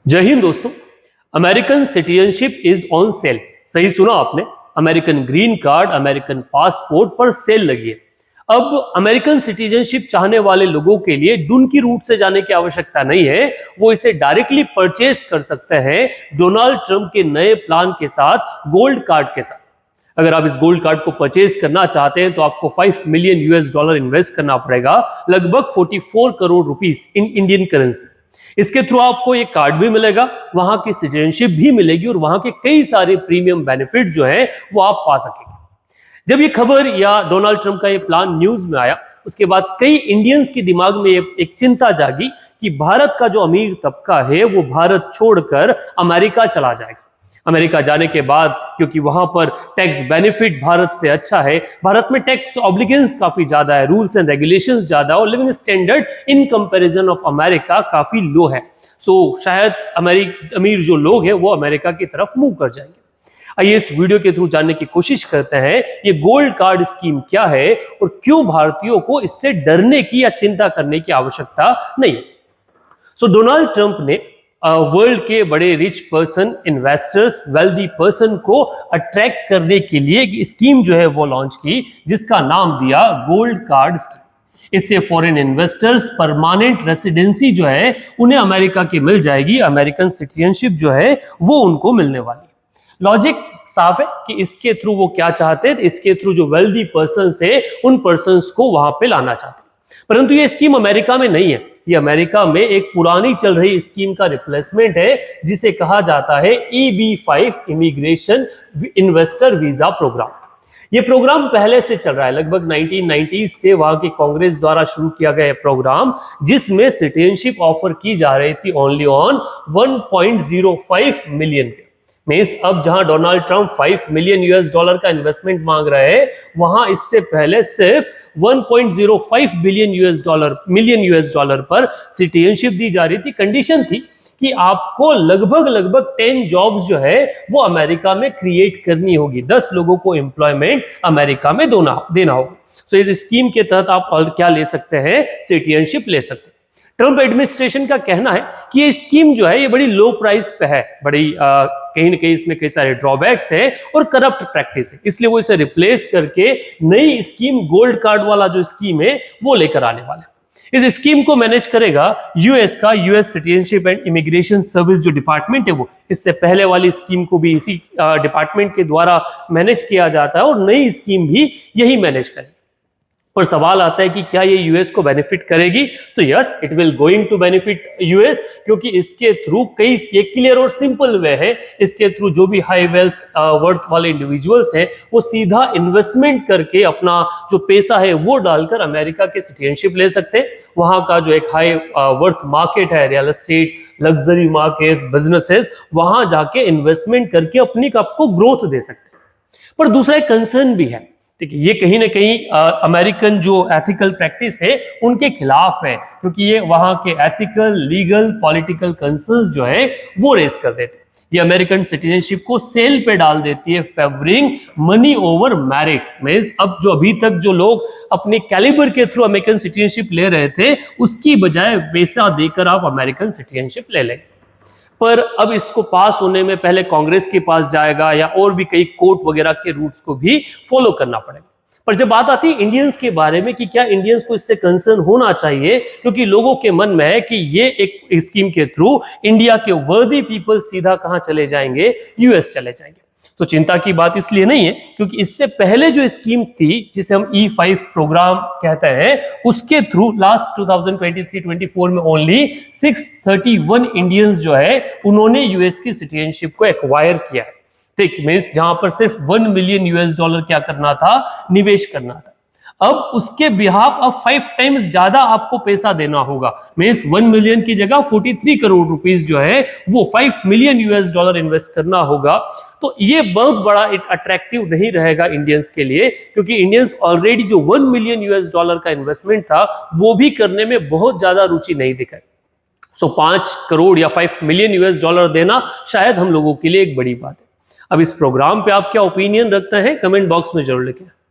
जय हिंद दोस्तों। American citizenship is on sale. सही सुना आपने, American green card, American passport पर सेल लगी है। अब अमेरिकन सिटीजनशिप चाहने वाले लोगों के लिए डुनकी रूट से जाने की आवश्यकता नहीं है, वो इसे डायरेक्टली परचेज कर सकते हैं डोनाल्ड ट्रंप के नए प्लान के साथ, गोल्ड कार्ड के साथ। अगर आप इस गोल्ड कार्ड को परचेज करना चाहते हैं तो आपको $5 मिलियन इन्वेस्ट करना पड़ेगा, लगभग 44 crore rupees in Indian currency. इसके थ्रू आपको ये कार्ड भी मिलेगा, वहां की सिटीजनशिप भी मिलेगी और वहां के कई सारे प्रीमियम बेनिफिट जो है वो आप पा सकेंगे। जब ये खबर या डोनाल्ड ट्रंप का ये प्लान न्यूज में आया, उसके बाद कई इंडियंस के दिमाग में एक चिंता जागी कि भारत का जो अमीर तबका है वो भारत छोड़कर अमेरिका चला जाएगा। अमेरिका जाने के बाद, क्योंकि वहां पर टैक्स बेनिफिट भारत से अच्छा है, भारत में टैक्स ऑब्लिगेंस काफी ज्यादा है, रूल्स एंड रेगुलेशंस ज्यादा और living standard in comparison of America काफी लो है। सो शायद अमीर जो लोग हैं वो अमेरिका की तरफ मूव कर जाएंगे। आइए इस वीडियो के थ्रू जानने की कोशिश करते हैं ये गोल्ड कार्ड स्कीम क्या है और क्यों भारतीयों को इससे डरने की या चिंता करने की आवश्यकता नहीं। सो डोनाल्ड ट्रंप ने वर्ल्ड के बड़े rich person, investors, wealthy person को अट्रैक्ट करने के लिए एक स्कीम जो है वो लॉन्च की, जिसका नाम दिया गोल्ड कार्ड स्कीम। इससे फॉरेन इन्वेस्टर्स परमानेंट रेसिडेंसी जो है उन्हें अमेरिका की मिल जाएगी, अमेरिकन सिटीजनशिप जो है वो उनको मिलने वाली है। लॉजिक साफ है कि इसके थ्रू वो क्या चाहते हैं, इसके थ्रू जो वेल्दी पर्सन है उन पर्सन को वहां पे लाना चाहते हैं। परंतु ये स्कीम अमेरिका में नहीं है, ये अमेरिका में एक पुरानी चल रही स्कीम का रिप्लेसमेंट है, जिसे कहा जाता है EB-5 immigration investor visa program. ये प्रोग्राम पहले से चल रहा है, लगभग 1990s से वहां की कांग्रेस द्वारा शुरू किया गया प्रोग्राम, जिसमें सिटीजनशिप ऑफर की जा रही थी ओनली ऑन 1.05 मिलियन। मींस अब जहां डोनाल्ड ट्रंप $5 मिलियन का इन्वेस्टमेंट मांग रहे हैं, वहां इससे पहले सिर्फ 1.05 मिलियन पर सिटीजनशिप दी जा रही थी। कंडीशन थी कि आपको लगभग 10 जॉब्स जो है वो अमेरिका में क्रिएट करनी होगी, 10 लोगों को एम्प्लॉयमेंट अमेरिका में देना होगा। सो इस स्कीम के तहत आप और क्या ले सकते हैं, सिटीजनशिप ले सकते हैं। ट्रंप एडमिनिस्ट्रेशन का कहना है कि ये स्कीम जो है ये बड़ी लो प्राइस पे है, बड़ी कहीं ना कहीं इसमें कई सारे ड्रॉबैक्स है और करप्ट प्रैक्टिस है, इसलिए वो इसे रिप्लेस करके नई स्कीम गोल्ड कार्ड वाला जो स्कीम है वो लेकर आने वाले हैं। इस स्कीम को मैनेज करेगा US citizenship and immigration service जो डिपार्टमेंट है वो। इससे पहले वाली स्कीम को भी इसी डिपार्टमेंट के द्वारा मैनेज किया जाता है और नई स्कीम भी यही मैनेज करेगी। पर सवाल आता है कि क्या ये यूएस को बेनिफिट करेगी? तो yes, it will going to benefit US, क्योंकि इसके थ्रू कई एक क्लियर और सिंपल वे है, इसके थ्रू जो भी हाई वेल्थ वर्थ वाले इंडिविजुअल्स हैं वो सीधा इन्वेस्टमेंट करके अपना जो पैसा है वो डालकर अमेरिका के सिटीजनशिप ले सकते हैं। वहां का जो एक हाई वर्थ मार्केट है, real estate, luxury markets, businesses, वहां जाके इन्वेस्टमेंट करके अपनी आपको ग्रोथ दे सकते हैं। पर दूसरा एक कंसर्न भी है, देखिए ये कहीं ना कहीं अमेरिकन जो एथिकल प्रैक्टिस है उनके खिलाफ है, क्योंकि ये वहां के एथिकल, लीगल, पॉलिटिकल कंसर्न्स जो है वो रेस कर देते हैं। ये अमेरिकन सिटीजनशिप को सेल पे डाल देती है, favouring money over merit. Means अब जो अभी तक जो लोग अपने कैलिबर के थ्रू अमेरिकन सिटीजनशिप ले रहे थे, उसकी बजाय पैसा देकर आप अमेरिकन सिटीजनशिप ले लेंगे। पर अब इसको पास होने में पहले कांग्रेस के पास जाएगा या और भी कई कोर्ट वगैरह के रूट्स को भी फॉलो करना पड़ेगा। पर जब बात आती है इंडियंस के बारे में कि क्या इंडियंस को इससे कंसर्न होना चाहिए, क्योंकि लोगों के मन में है कि ये एक स्कीम के थ्रू इंडिया के वर्दी पीपल सीधा कहां चले जाएंगे, यूएस चले जाएंगे। तो चिंता की बात इसलिए नहीं है, क्योंकि इससे पहले जो स्कीम थी जिसे हम E-5 प्रोग्राम कहते हैं, उसके थ्रू लास्ट 2023-24 में ओनली 631 इंडियंस जो है उन्होंने यूएस की सिटीजनशिप को एक्वायर किया है। ठीक, मींस जहां पर सिर्फ $1 मिलियन क्या करना था, निवेश करना था। अब उसके बिहाफ अब 5 टाइम्स ज्यादा आपको पैसा देना होगा। मींस 1 मिलियन की जगह 43 करोड़ रुपीस जो है वो $5 मिलियन इन्वेस्ट करना होगा। तो ये बहुत बड़ा अट्रैक्टिव नहीं रहेगा इंडियंस के लिए, क्योंकि इंडियंस ऑलरेडी जो $1 मिलियन का इन्वेस्टमेंट था वो भी करने में बहुत ज्यादा रुचि नहीं दिखाई। सो 5 करोड़ या $5 मिलियन देना शायद हम लोगों के लिए एक बड़ी बात है। अब इस प्रोग्राम पे आप क्या ओपिनियन रखते हैं, कमेंट बॉक्स में जरूर लिखें।